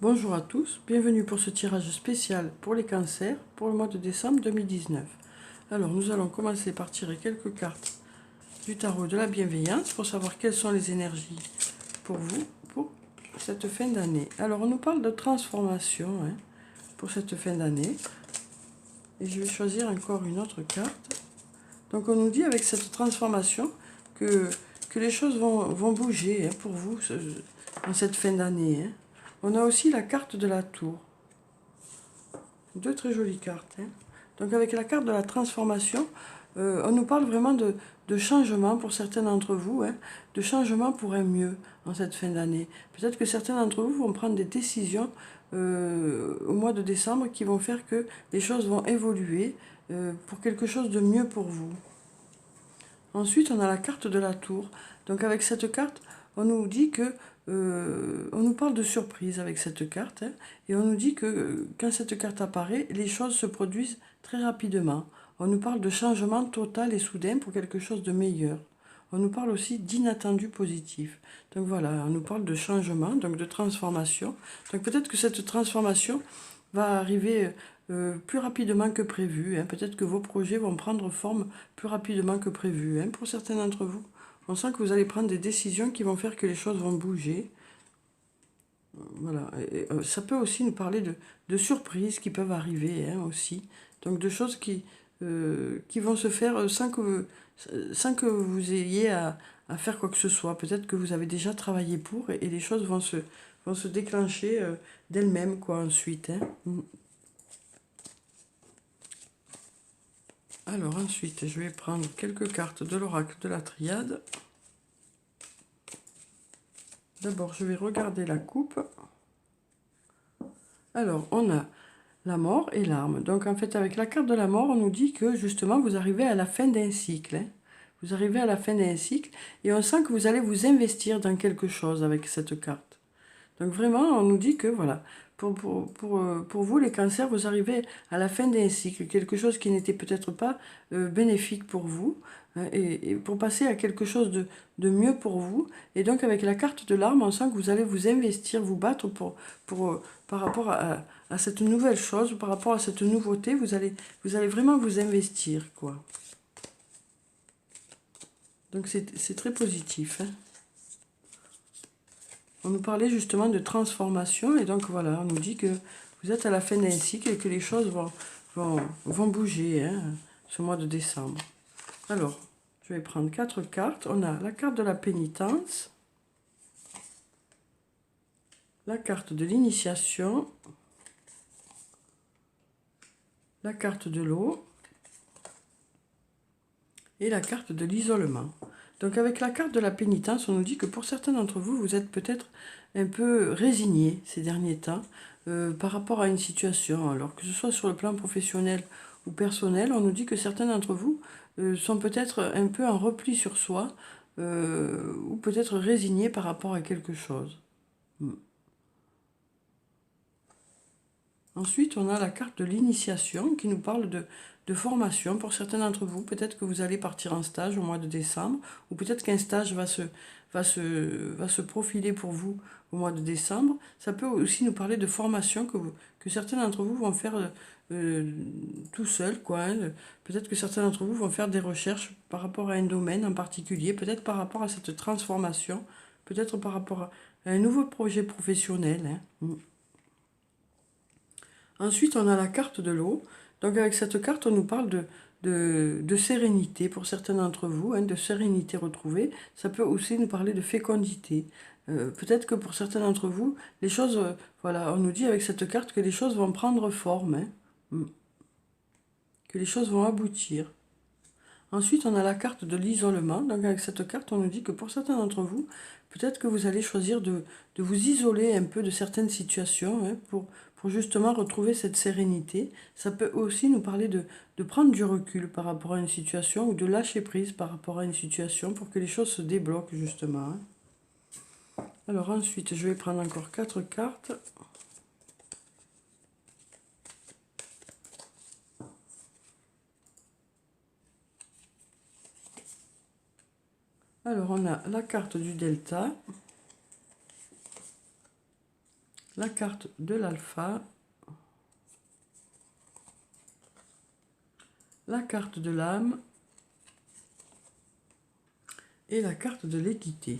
Bonjour à tous, bienvenue pour ce tirage spécial pour les cancers pour le mois de décembre 2019. Alors nous allons commencer par tirer quelques cartes du tarot de la bienveillance pour savoir quelles sont les énergies pour vous pour cette fin d'année. Alors on nous parle de transformation pour cette fin d'année et je vais choisir encore une autre carte. Donc on nous dit avec cette transformation que les choses vont bouger pour vous en cette fin d'année. On a aussi la carte de la tour. Deux très jolies cartes. Donc avec la carte de la transformation, on nous parle vraiment de changement pour certains d'entre vous, de changement pour un mieux en cette fin d'année. Peut-être que certains d'entre vous vont prendre des décisions au mois de décembre qui vont faire que les choses vont évoluer pour quelque chose de mieux pour vous. Ensuite, on a la carte de la tour. Donc avec cette carte, on nous dit que on nous parle de surprise avec cette carte, et on nous dit que quand cette carte apparaît, les choses se produisent très rapidement. On nous parle de changement total et soudain pour quelque chose de meilleur. On nous parle aussi d'inattendu positif. Donc voilà, on nous parle de changement, donc de transformation. Donc peut-être que cette transformation va arriver plus rapidement que prévu. Peut-être que vos projets vont prendre forme plus rapidement que prévu. Pour certains d'entre vous, on sent que vous allez prendre des décisions qui vont faire que les choses vont bouger. Voilà. Et, ça peut aussi nous parler de surprises qui peuvent arriver aussi. Donc de choses qui vont se faire sans que vous ayez à faire quoi que ce soit. Peut-être que vous avez déjà travaillé pour et les choses vont se déclencher d'elles-mêmes ensuite. Alors ensuite, je vais prendre quelques cartes de l'oracle de la triade. D'abord, je vais regarder la coupe. Alors, on a la mort et l'arme. Donc en fait, avec la carte de la mort, on nous dit que justement, vous arrivez à la fin d'un cycle. Vous arrivez à la fin d'un cycle et on sent que vous allez vous investir dans quelque chose avec cette carte. Donc vraiment, on nous dit que voilà, pour vous, les cancers, vous arrivez à la fin d'un cycle, quelque chose qui n'était peut-être pas bénéfique pour vous, et pour passer à quelque chose de mieux pour vous. Et donc avec la carte de l'arme, on sent que vous allez vous investir, vous battre par rapport à cette nouvelle chose, par rapport à cette nouveauté, vous allez vraiment vous investir, quoi. Donc c'est très positif. On nous parlait justement de transformation et donc voilà, on nous dit que vous êtes à la fin d'un cycle et que les choses vont bouger ce mois de décembre. Alors, je vais prendre 4 cartes. On a la carte de la pénitence, la carte de l'initiation, la carte de l'eau et la carte de l'isolement. Donc avec la carte de la pénitence, on nous dit que pour certains d'entre vous, vous êtes peut-être un peu résigné ces derniers temps par rapport à une situation. Alors que ce soit sur le plan professionnel ou personnel, on nous dit que certains d'entre vous sont peut-être un peu en repli sur soi ou peut-être résignés par rapport à quelque chose. Ensuite, on a la carte de l'initiation qui nous parle de formation. Pour certains d'entre vous, peut-être que vous allez partir en stage au mois de décembre, ou peut-être qu'un stage va se profiler pour vous au mois de décembre. Ça peut aussi nous parler de formation que certains d'entre vous vont faire tout seuls, Peut-être que certains d'entre vous vont faire des recherches par rapport à un domaine en particulier, peut-être par rapport à cette transformation, peut-être par rapport à un nouveau projet professionnel. Ensuite, on a la carte de l'eau. Donc avec cette carte, on nous parle de sérénité pour certains d'entre vous, de sérénité retrouvée. Ça peut aussi nous parler de fécondité. Peut-être que pour certains d'entre vous, les choses, voilà, on nous dit avec cette carte que les choses vont prendre forme, que les choses vont aboutir. Ensuite, on a la carte de l'isolement. Donc avec cette carte, on nous dit que pour certains d'entre vous, peut-être que vous allez choisir de vous isoler un peu de certaines situations pour justement retrouver cette sérénité. Ça peut aussi nous parler de prendre du recul par rapport à une situation ou de lâcher prise par rapport à une situation pour que les choses se débloquent justement. Alors ensuite, je vais prendre encore 4 cartes. Alors on a la carte du delta, la carte de l'alpha, la carte de l'âme et la carte de l'équité.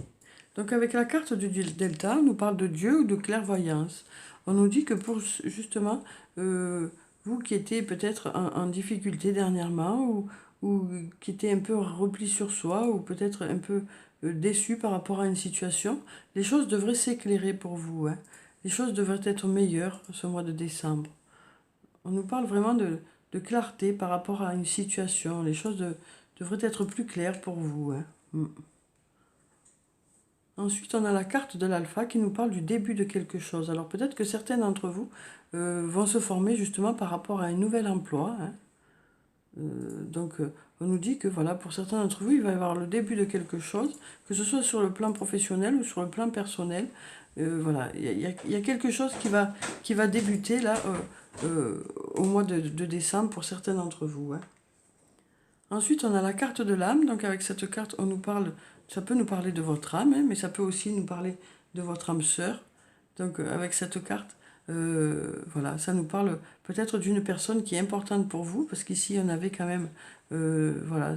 Donc avec la carte du delta, on nous parle de Dieu ou de clairvoyance. On nous dit que pour justement, vous qui étiez peut-être en difficulté dernièrement ou qui étiez un peu repli sur soi ou peut-être un peu déçu par rapport à une situation, les choses devraient s'éclairer pour vous. Hein. Les choses devraient être meilleures ce mois de décembre. On nous parle vraiment de clarté par rapport à une situation. Les choses devraient être plus claires pour vous. Hein. Ensuite, on a la carte de l'alpha qui nous parle du début de quelque chose. Alors peut-être que certains d'entre vous vont se former justement par rapport à un nouvel emploi. Hein. On nous dit que voilà, pour certains d'entre vous, il va y avoir le début de quelque chose, que ce soit sur le plan professionnel ou sur le plan personnel. Voilà, il y a quelque chose qui va débuter là au mois de décembre pour certains d'entre vous. Hein. Ensuite, on a la carte de l'âme. Donc avec cette carte, on nous parle, ça peut nous parler de votre âme, hein, mais ça peut aussi nous parler de votre âme sœur. Donc avec cette carte, voilà, ça nous parle peut-être d'une personne qui est importante pour vous, parce qu'ici on avait quand même, voilà,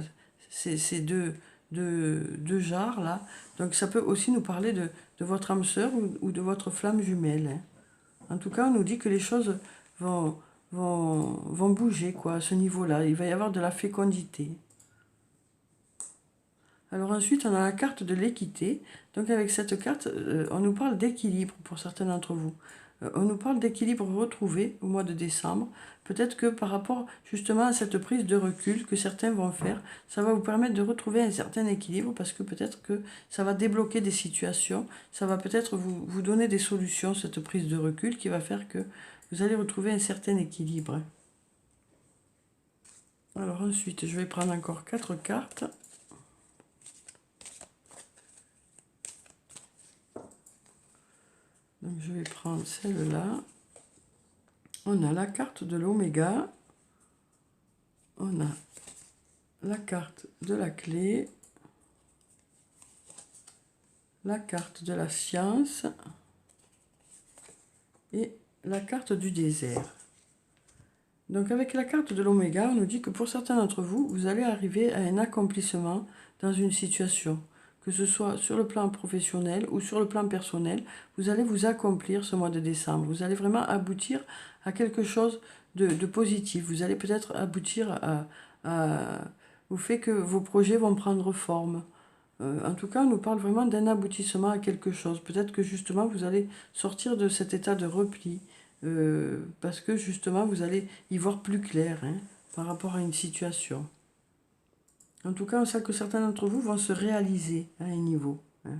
ces deux jarres là. Donc ça peut aussi nous parler de votre âme sœur ou de votre flamme jumelle. Hein. En tout cas, on nous dit que les choses vont bouger quoi, à ce niveau-là. Il va y avoir de la fécondité. Alors ensuite, on a la carte de l'équité. Donc avec cette carte, on nous parle d'équilibre pour certains d'entre vous. On nous parle d'équilibre retrouvé au mois de décembre. Peut-être que par rapport justement à cette prise de recul que certains vont faire, ça va vous permettre de retrouver un certain équilibre parce que peut-être que ça va débloquer des situations, ça va peut-être vous donner des solutions, cette prise de recul qui va faire que vous allez retrouver un certain équilibre. Alors ensuite, je vais prendre encore 4 cartes. Donc je vais prendre celle-là. On a la carte de l'oméga. On a la carte de la clé. La carte de la science. Et la carte du désert. Donc avec la carte de l'oméga, on nous dit que pour certains d'entre vous, vous allez arriver à un accomplissement dans une situation. Que ce soit sur le plan professionnel ou sur le plan personnel, vous allez vous accomplir ce mois de décembre. Vous allez vraiment aboutir à quelque chose de positif. Vous allez peut-être aboutir au fait que vos projets vont prendre forme. En tout cas, on nous parle vraiment d'un aboutissement à quelque chose. Peut-être que justement, vous allez sortir de cet état de repli. Parce que justement, vous allez y voir plus clair hein, par rapport à une situation. En tout cas, on sait que certains d'entre vous vont se réaliser à un niveau. Hein.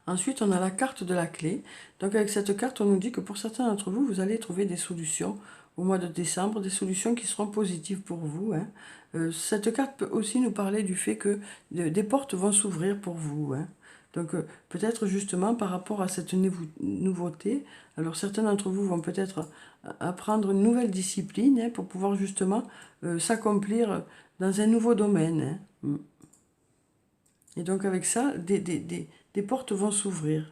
Ensuite, on a la carte de la clé. Donc avec cette carte, on nous dit que pour certains d'entre vous, vous allez trouver des solutions au mois de décembre, des solutions qui seront positives pour vous. Hein. Cette carte peut aussi nous parler du fait que des portes vont s'ouvrir pour vous. Hein. Donc peut-être justement par rapport à cette nouveauté, alors certains d'entre vous vont peut-être apprendre une nouvelle discipline hein, pour pouvoir justement s'accomplir dans un nouveau domaine. Hein. Et donc avec ça, des portes vont s'ouvrir.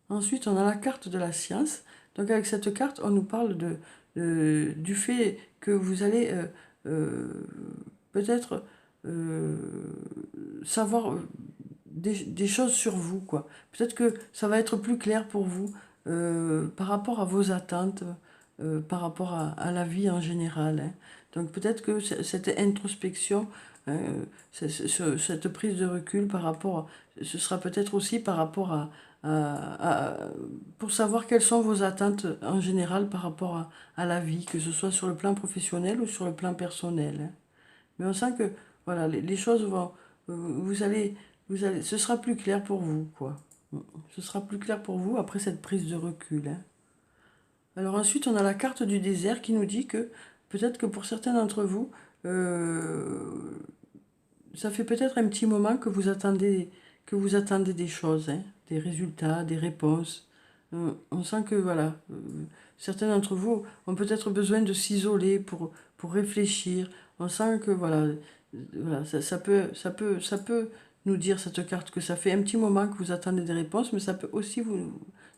Ensuite, on a la carte de la science. Donc avec cette carte, on nous parle du fait que vous allez peut-être savoir des choses sur vous, quoi. Peut-être que ça va être plus clair pour vous par rapport à vos attentes, par rapport à la vie en général. Hein. Donc peut-être que cette introspection, hein, cette prise de recul par rapport, ce sera peut-être aussi par rapport pour savoir quelles sont vos attentes en général par rapport à la vie, que ce soit sur le plan professionnel ou sur le plan personnel. Hein. Mais on sent que voilà, les choses vont, vous allez, ce sera plus clair pour vous, quoi. Ce sera plus clair pour vous après cette prise de recul. Hein. Alors ensuite, on a la carte du désert qui nous dit que peut-être que pour certains d'entre vous, ça fait peut-être un petit moment que vous attendez des choses, hein, des résultats, des réponses. On sent que voilà, certains d'entre vous ont peut-être besoin de s'isoler pour réfléchir. On sent que voilà, ça peut nous dire, cette carte, que ça fait un petit moment que vous attendez des réponses, mais ça peut aussi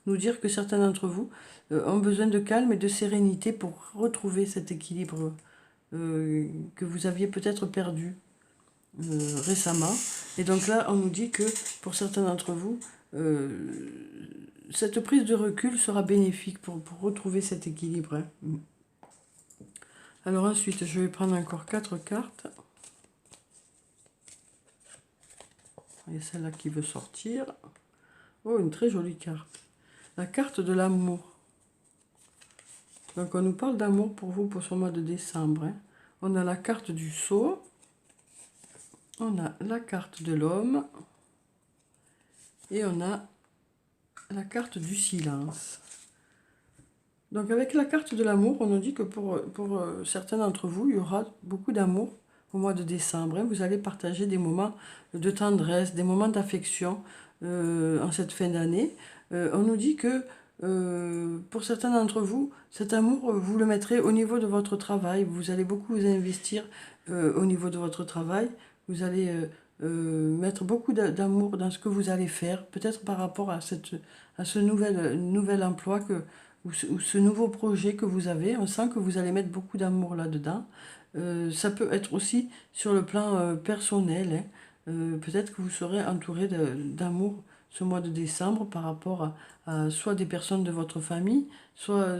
nous dire que certains d'entre vous ont besoin de calme et de sérénité pour retrouver cet équilibre que vous aviez peut-être perdu récemment. Et donc là, on nous dit que pour certains d'entre vous, cette prise de recul sera bénéfique pour retrouver cet équilibre. Hein. Alors ensuite, je vais prendre encore 4 cartes. Il y a celle-là qui veut sortir. Oh, une très jolie carte. La carte de l'amour. Donc on nous parle d'amour pour vous pour ce mois de décembre. Hein. On a la carte du sceau. On a la carte de l'homme. Et on a la carte du silence. Donc avec la carte de l'amour, on nous dit que pour certains d'entre vous, il y aura beaucoup d'amour au mois de décembre. Hein. Vous allez partager des moments de tendresse, des moments d'affection en cette fin d'année. On nous dit que pour certains d'entre vous, cet amour, vous le mettrez au niveau de votre travail. Vous allez beaucoup vous investir au niveau de votre travail. Vous allez mettre beaucoup d'amour dans ce que vous allez faire, peut-être par rapport à ce nouvel emploi ou ce nouveau projet que vous avez. On sent que vous allez mettre beaucoup d'amour là-dedans. Ça peut être aussi sur le plan personnel. Hein. Peut-être que vous serez entouré d'amour ce mois de décembre par rapport à soit des personnes de votre famille, soit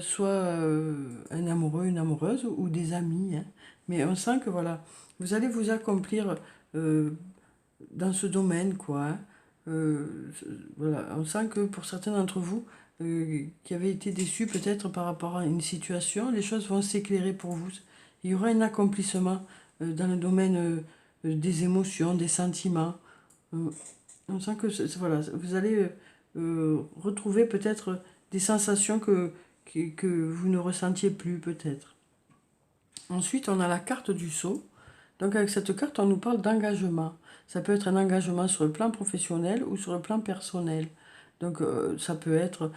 un amoureux, une amoureuse ou des amis. Hein. Mais on sent que voilà, vous allez vous accomplir dans ce domaine, quoi. Hein. Voilà, on sent que pour certains d'entre vous qui avaient été déçus peut-être par rapport à une situation, les choses vont s'éclairer pour vous. Il y aura un accomplissement dans le domaine des émotions, des sentiments. On sent que voilà, vous allez retrouver peut-être des sensations que vous ne ressentiez plus peut-être. Ensuite, on a la carte du sceau. Donc avec cette carte, on nous parle d'engagement. Ça peut être un engagement sur le plan professionnel ou sur le plan personnel. Donc ça peut être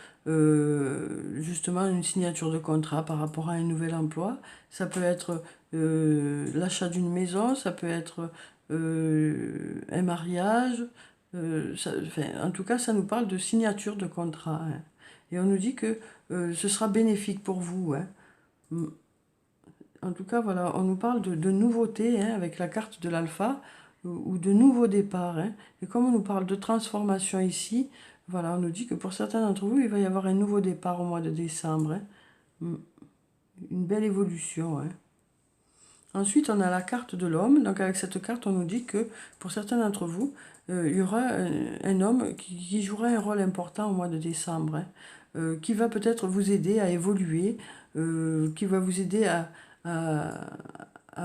justement une signature de contrat par rapport à un nouvel emploi. Ça peut être l'achat d'une maison, ça peut être un mariage. En tout cas, ça nous parle de signature de contrat. Hein. Et on nous dit que ce sera bénéfique pour vous. Hein. En tout cas, voilà, on nous parle de nouveautés hein, avec la carte de l'alpha ou de nouveaux départs. Hein. Et comme on nous parle de transformation ici, voilà, on nous dit que pour certains d'entre vous, il va y avoir un nouveau départ au mois de décembre. Hein. Une belle évolution. Hein. Ensuite, on a la carte de l'homme. Donc avec cette carte, on nous dit que pour certains d'entre vous, il y aura un homme qui jouera un rôle important au mois de décembre. Hein. Qui va peut-être vous aider à évoluer, qui va vous aider à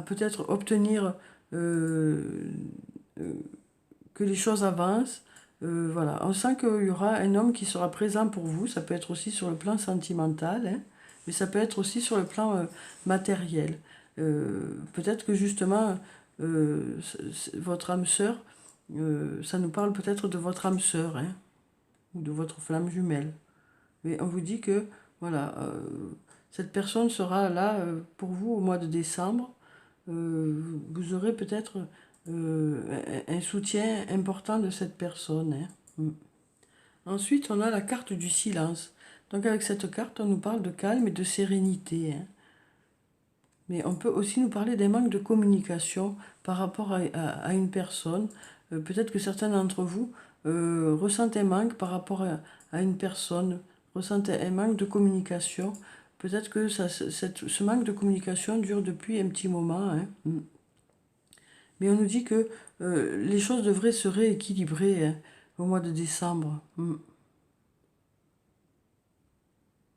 peut-être obtenir que les choses avancent. Voilà, on sent qu'il y aura un homme qui sera présent pour vous. Ça peut être aussi sur le plan sentimental, hein, mais ça peut être aussi sur le plan matériel. Peut-être que justement, votre âme sœur, ça nous parle peut-être de votre âme sœur, hein, ou de votre flamme jumelle. Mais on vous dit que, voilà, cette personne sera là pour vous au mois de décembre. Vous aurez peut-être un soutien important de cette personne. Hein. Ensuite, on a la carte du silence. Donc avec cette carte, on nous parle de calme et de sérénité. Hein. Mais on peut aussi nous parler d'un manque de communication par rapport à une personne. Peut-être que certains d'entre vous ressentent un manque par rapport à une personne, ressentent un manque de communication. Peut-être que ce manque de communication dure depuis un petit moment. Hein. Mais on nous dit que les choses devraient se rééquilibrer hein, au mois de décembre.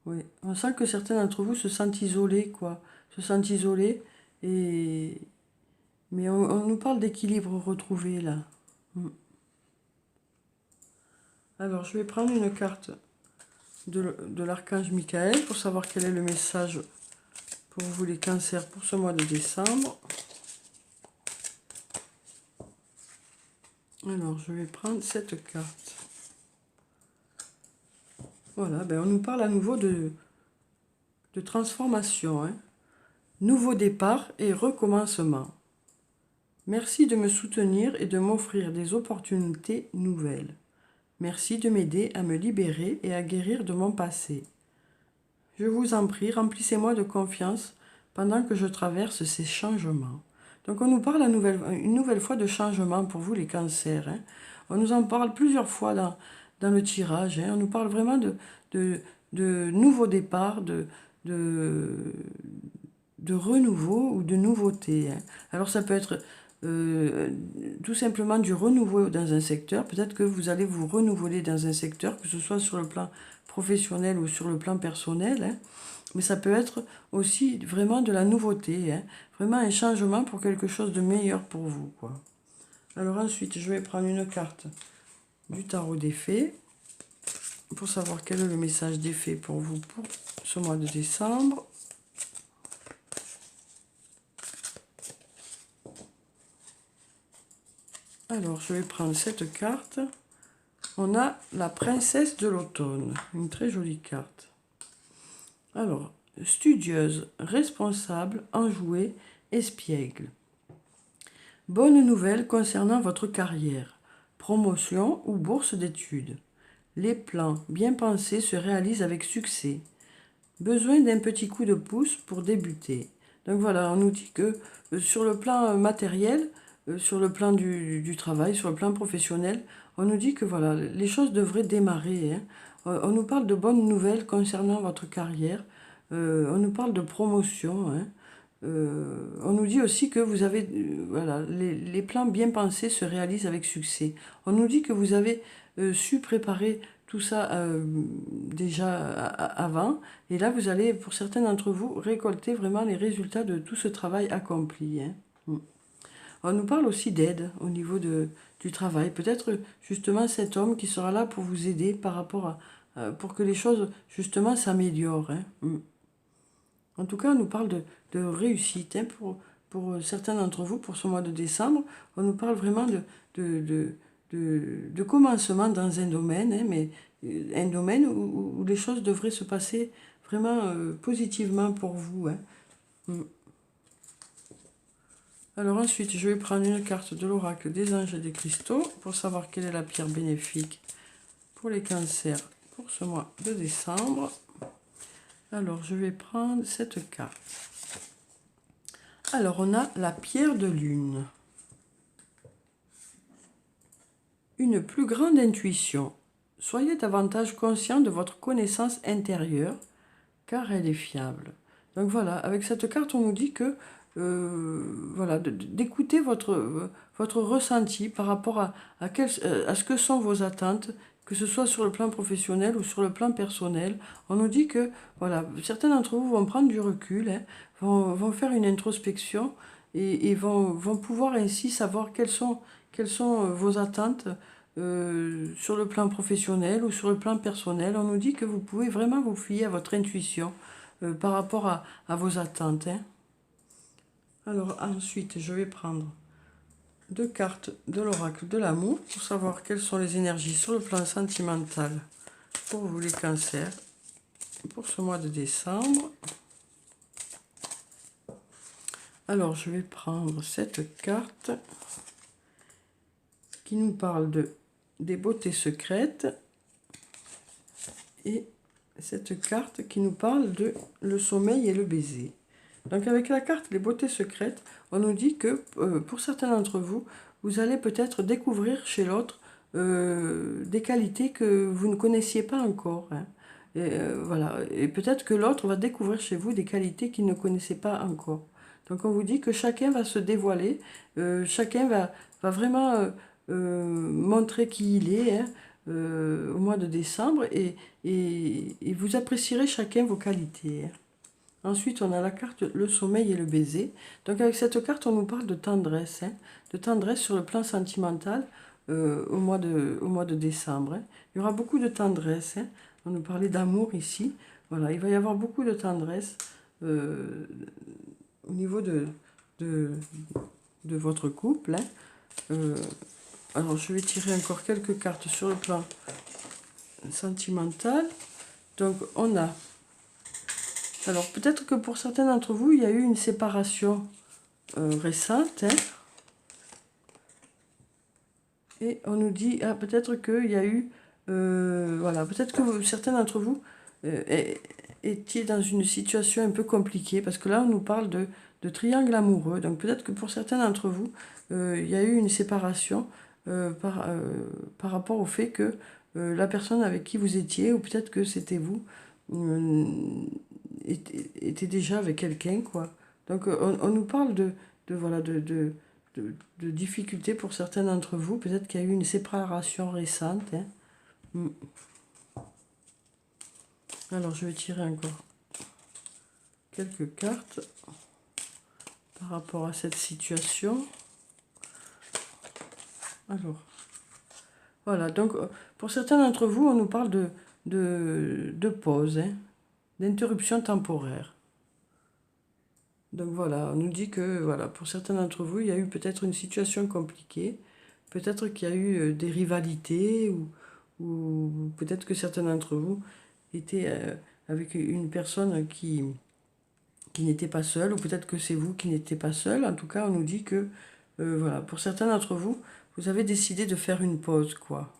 Oui. On sent que certains d'entre vous se sentent isolés, quoi. Se sentent isolés. Mais on nous parle d'équilibre retrouvé, là. Alors, je vais prendre une carte de l'archange Michael pour savoir quel est le message pour vous les cancers pour ce mois de décembre. Alors, je vais prendre cette carte. Voilà, ben on nous parle à nouveau de transformation. Hein. Nouveau départ et recommencement. Merci de me soutenir et de m'offrir des opportunités nouvelles. Merci de m'aider à me libérer et à guérir de mon passé. Je vous en prie, remplissez-moi de confiance pendant que je traverse ces changements. Donc on nous parle une nouvelle fois de changement pour vous les cancers, hein. On nous en parle plusieurs fois dans le tirage, hein. On nous parle vraiment de nouveaux départs, de, de renouveau ou de nouveauté, hein. Alors ça peut être tout simplement du renouveau dans un secteur. Peut-être que vous allez vous renouveler dans un secteur, que ce soit sur le plan professionnel ou sur le plan personnel, hein. Mais ça peut être aussi vraiment de la nouveauté, hein. Vraiment un changement pour quelque chose de meilleur pour vous, quoi. Alors ensuite, je vais prendre une carte du tarot des fées pour savoir quel est le message des fées pour vous pour ce mois de décembre. Alors, je vais prendre cette carte. On a la princesse de l'automne, une très jolie carte. Alors, studieuse, responsable, enjouée, espiègle. Bonne nouvelle concernant votre carrière, promotion ou bourse d'études. Les plans bien pensés se réalisent avec succès. Besoin d'un petit coup de pouce pour débuter. Donc voilà, on nous dit que sur le plan matériel, sur le plan du travail, sur le plan professionnel, on nous dit que voilà, les choses devraient démarrer, hein. On nous parle de bonnes nouvelles concernant votre carrière. On nous parle de promotion, hein. On nous dit aussi que vous avez, voilà, les plans bien pensés se réalisent avec succès. On nous dit que vous avez su préparer tout ça déjà avant. Et là, vous allez, pour certains d'entre vous, récolter vraiment les résultats de tout ce travail accompli, hein. On nous parle aussi d'aide au niveau du travail. Peut-être justement cet homme qui sera là pour vous aider par rapport pour que les choses justement s'améliorent, hein. En tout cas, on nous parle de réussite, hein, pour certains d'entre vous, pour ce mois de décembre. On nous parle vraiment de commencement dans un domaine, hein, mais un domaine où les choses devraient se passer vraiment positivement pour vous, hein. Alors ensuite, je vais prendre une carte de l'oracle des anges et des cristaux pour savoir quelle est la pierre bénéfique pour les cancers pour ce mois de décembre. Alors, je vais prendre cette carte. Alors, on a la pierre de lune. Une plus grande intuition. Soyez davantage conscient de votre connaissance intérieure, car elle est fiable. Donc voilà, avec cette carte, on nous dit que voilà, d'écouter votre ressenti par rapport à ce que sont vos attentes, que ce soit sur le plan professionnel ou sur le plan personnel. On nous dit que voilà, certains d'entre vous vont prendre du recul, hein, vont faire une introspection et vont pouvoir ainsi savoir quelles sont vos attentes sur le plan professionnel ou sur le plan personnel. On nous dit que vous pouvez vraiment vous fier à votre intuition par rapport à vos attentes, hein. Alors ensuite, je vais prendre deux cartes de l'oracle de l'amour pour savoir quelles sont les énergies sur le plan sentimental pour vous les cancers pour ce mois de décembre. Alors je vais prendre cette carte qui nous parle des beautés secrètes et cette carte qui nous parle de le sommeil et le baiser. Donc avec la carte les beautés secrètes, on nous dit que pour certains d'entre vous, vous allez peut-être découvrir chez l'autre des qualités que vous ne connaissiez pas encore, hein. Et, voilà. Et peut-être que l'autre va découvrir chez vous des qualités qu'il ne connaissait pas encore. Donc on vous dit que chacun va se dévoiler, chacun va vraiment montrer qui il est, hein, au mois de décembre et vous apprécierez chacun vos qualités, hein. Ensuite, on a la carte le sommeil et le baiser. Donc avec cette carte, on nous parle de tendresse, hein, de tendresse sur le plan sentimental au mois de décembre, hein. Il y aura beaucoup de tendresse, hein. On nous parlait d'amour ici. Voilà, il va y avoir beaucoup de tendresse au niveau de votre couple, hein. Alors, je vais tirer encore quelques cartes sur le plan sentimental. Donc, on a... Alors, peut-être que pour certains d'entre vous, il y a eu une séparation récente, hein. Et on nous dit, ah, peut-être qu'il y a eu, voilà, peut-être que certains d'entre vous étiez dans une situation un peu compliquée, parce que là, on nous parle de triangle amoureux. Donc peut-être que pour certains d'entre vous, il y a eu une séparation par rapport au fait que la personne avec qui vous étiez, ou peut-être que c'était vous, était déjà avec quelqu'un, quoi. Donc on nous parle voilà, de difficultés pour certains d'entre vous. Peut-être qu'il y a eu une séparation récente, hein. Alors, je vais tirer encore quelques cartes par rapport à cette situation. Alors, voilà. Donc, pour certains d'entre vous, on nous parle de pause, hein, d'interruption temporaire. Donc, voilà, on nous dit que, voilà, pour certains d'entre vous, il y a eu peut-être une situation compliquée. Peut-être qu'il y a eu des rivalités ou peut-être que certains d'entre vous étaient avec une personne qui n'était pas seul, ou peut-être que c'est vous qui n'étiez pas seul. En tout cas, on nous dit que, voilà, pour certains d'entre vous, vous avez décidé de faire une pause, quoi.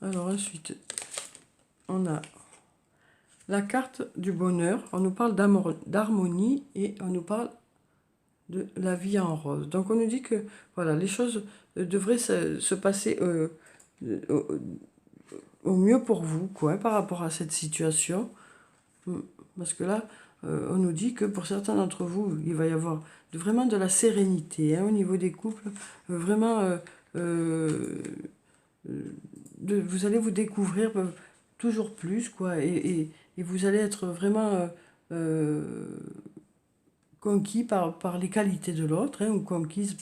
Alors ensuite, on a la carte du bonheur. On nous parle d'harmonie et on nous parle de la vie en rose. Donc on nous dit que, voilà, les choses devraient se passer au mieux pour vous, quoi, hein, par rapport à cette situation. Parce que là, on nous dit que pour certains d'entre vous, il va y avoir vraiment de la sérénité, hein, au niveau des couples. Vraiment, vous allez vous découvrir toujours plus, quoi. Et vous allez être vraiment conquis par les qualités de l'autre, hein, ou conquise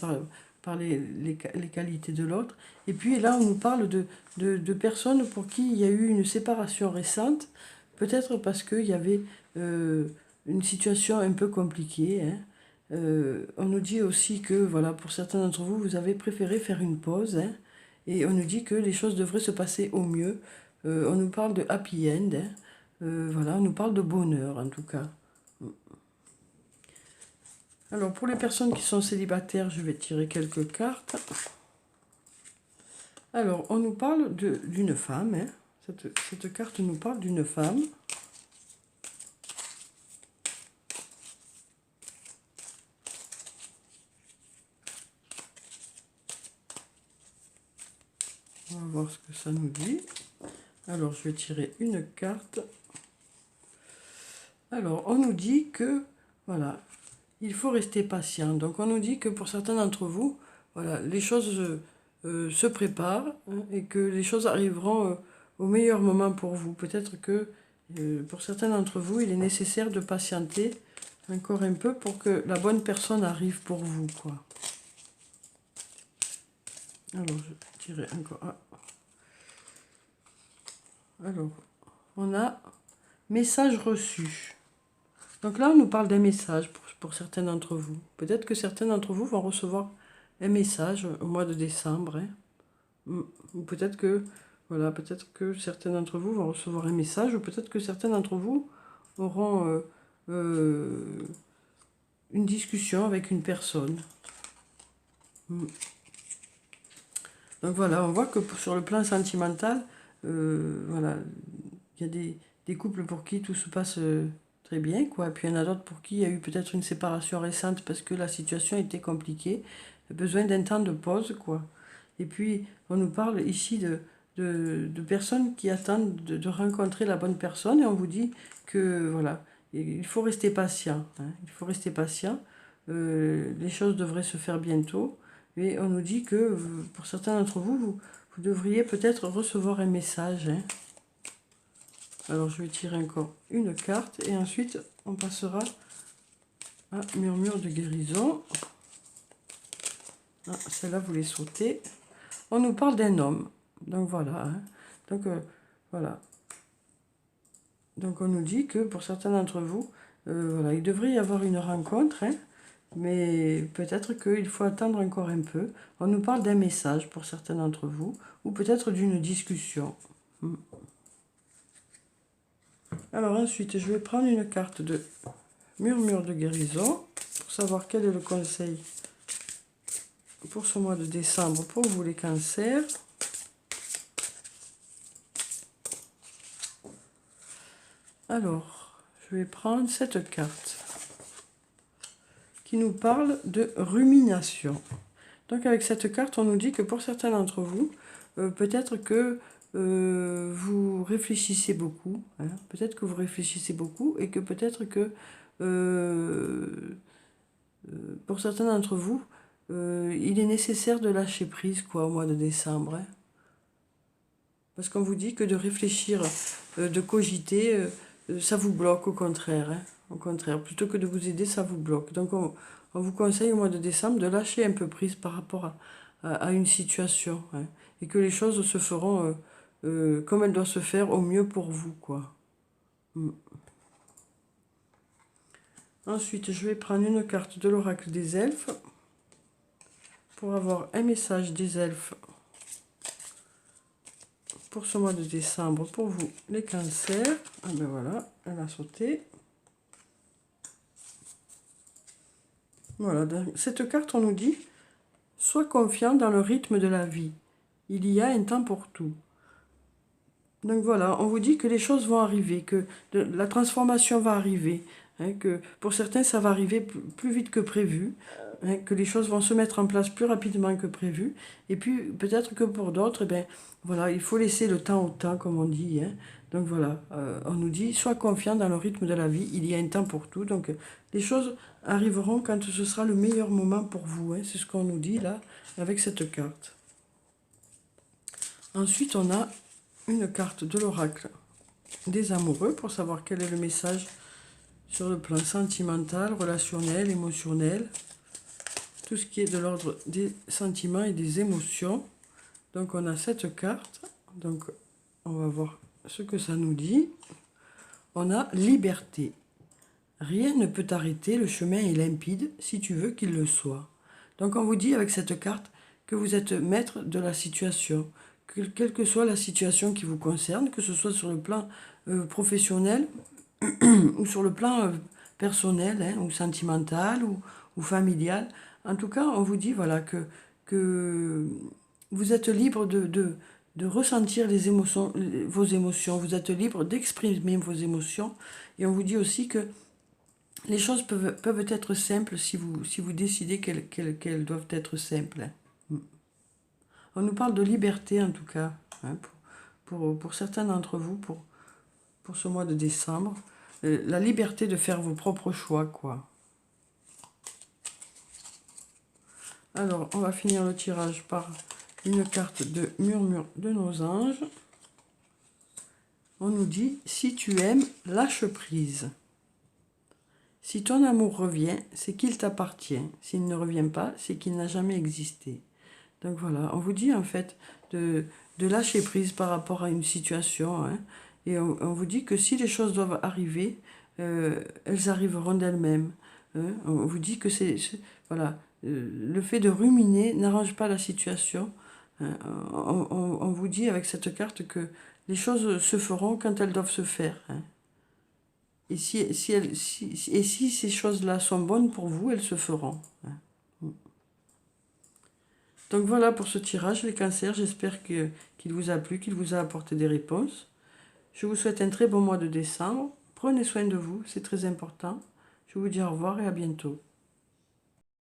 par les qualités de l'autre. Et puis là, on nous parle de personnes pour qui il y a eu une séparation récente, peut-être parce qu'il y avait une situation un peu compliquée, hein. On nous dit aussi que, voilà, pour certains d'entre vous, vous avez préféré faire une pause, hein, et on nous dit que les choses devraient se passer au mieux. On nous parle de happy end, hein. Voilà, on nous parle de bonheur, en tout cas. Alors, pour les personnes qui sont célibataires, je vais tirer quelques cartes. Alors, on nous parle d'une femme, hein. Cette carte nous parle d'une femme. On va voir ce que ça nous dit. Alors, je vais tirer une carte. Alors, on nous dit que, voilà, il faut rester patient. Donc, on nous dit que pour certains d'entre vous, voilà, les choses se préparent, hein, et que les choses arriveront au meilleur moment pour vous. Peut-être que pour certains d'entre vous, il est nécessaire de patienter encore un peu pour que la bonne personne arrive pour vous, quoi. Alors, je vais tirer encore. Alors, on a message reçu. Donc là, on nous parle d'un message pour certains d'entre vous. Peut-être que certains d'entre vous vont recevoir un message au mois de décembre, hein. Ou peut-être que, voilà, peut-être que certains d'entre vous vont recevoir un message, ou peut-être que certains d'entre vous auront une discussion avec une personne. Donc voilà, on voit que sur le plan sentimental, voilà, il y a des couples pour qui tout se passe très bien, quoi. Puis il y en a d'autres pour qui il y a eu peut-être une séparation récente parce que la situation était compliquée, besoin d'un temps de pause, quoi. Et puis on nous parle ici de personnes qui attendent de rencontrer la bonne personne, et on vous dit que, voilà, il faut rester patient, hein, il faut rester patient. Les choses devraient se faire bientôt, mais on nous dit que pour certains d'entre vous, vous devriez peut-être recevoir un message, hein. Alors, je vais tirer encore une carte et ensuite, on passera à murmure de guérison. Ah, celle-là, vous les sautez. On nous parle d'un homme. Donc, voilà, hein. Donc, voilà. Donc, on nous dit que pour certains d'entre vous, voilà, il devrait y avoir une rencontre, hein, mais peut-être qu'il faut attendre encore un peu. On nous parle d'un message pour certains d'entre vous, ou peut-être d'une discussion. Alors ensuite, je vais prendre une carte de murmure de guérison pour savoir quel est le conseil pour ce mois de décembre pour vous les cancers. Alors, je vais prendre cette carte qui nous parle de rumination. Donc avec cette carte, on nous dit que pour certains d'entre vous, peut-être que vous réfléchissez beaucoup, hein, peut-être que vous réfléchissez beaucoup et que peut-être que pour certains d'entre vous, il est nécessaire de lâcher prise quoi, au mois de décembre. Hein. Parce qu'on vous dit que de réfléchir, de cogiter, ça vous bloque au contraire. Hein. Au contraire, plutôt que de vous aider, ça vous bloque. Donc on vous conseille au mois de décembre de lâcher un peu prise par rapport à une situation. Hein. Et que les choses se feront comme elles doivent se faire au mieux pour vous, quoi. Ensuite, je vais prendre une carte de l'oracle des elfes pour avoir un message des elfes pour ce mois de décembre pour vous, les cancers. Ah ben voilà, elle a sauté. Voilà, dans cette carte, on nous dit « Sois confiant dans le rythme de la vie. Il y a un temps pour tout. » Donc voilà, on vous dit que les choses vont arriver, que la transformation va arriver, hein, que pour certains, ça va arriver plus vite que prévu, hein, que les choses vont se mettre en place plus rapidement que prévu, et puis peut-être que pour d'autres, eh ben, voilà, il faut laisser le temps au temps, comme on dit. Hein. Donc voilà, on nous dit, sois confiant dans le rythme de la vie, il y a un temps pour tout, donc les choses arriveront quand ce sera le meilleur moment pour vous, hein, c'est ce qu'on nous dit là, avec cette carte. Ensuite, on a une carte de l'oracle des amoureux pour savoir quel est le message sur le plan sentimental, relationnel, émotionnel, tout ce qui est de l'ordre des sentiments et des émotions. Donc on a cette carte, donc on va voir ce que ça nous dit. On a liberté. Rien ne peut t'arrêter, le chemin est limpide si tu veux qu'il le soit. Donc on vous dit avec cette carte que vous êtes maître de la situation, quelle que soit la situation qui vous concerne, que ce soit sur le plan professionnel ou sur le plan personnel, hein, ou sentimental ou familial. En tout cas, on vous dit voilà, que vous êtes libre de ressentir les émotions, vos émotions, vous êtes libre d'exprimer vos émotions. Et on vous dit aussi que les choses peuvent être simples si vous décidez qu'elles doivent être simples. On nous parle de liberté en tout cas, hein, pour certains d'entre vous, pour ce mois de décembre. La liberté de faire vos propres choix, quoi. Alors, on va finir le tirage par une carte de murmure de nos anges. On nous dit, si tu aimes, lâche prise. Si ton amour revient, c'est qu'il t'appartient. S'il ne revient pas, c'est qu'il n'a jamais existé. Donc voilà, on vous dit en fait de lâcher prise par rapport à une situation. Hein, et on vous dit que si les choses doivent arriver, elles arriveront d'elles-mêmes. Hein, on vous dit que voilà, le fait de ruminer n'arrange pas la situation. Hein, on vous dit avec cette carte que les choses se feront quand elles doivent se faire. Hein. Et si ces choses-là sont bonnes pour vous, elles se feront. Hein. Donc voilà pour ce tirage, les cancers. J'espère qu'il vous a plu, qu'il vous a apporté des réponses. Je vous souhaite un très bon mois de décembre. Prenez soin de vous, c'est très important. Je vous dis au revoir et à bientôt.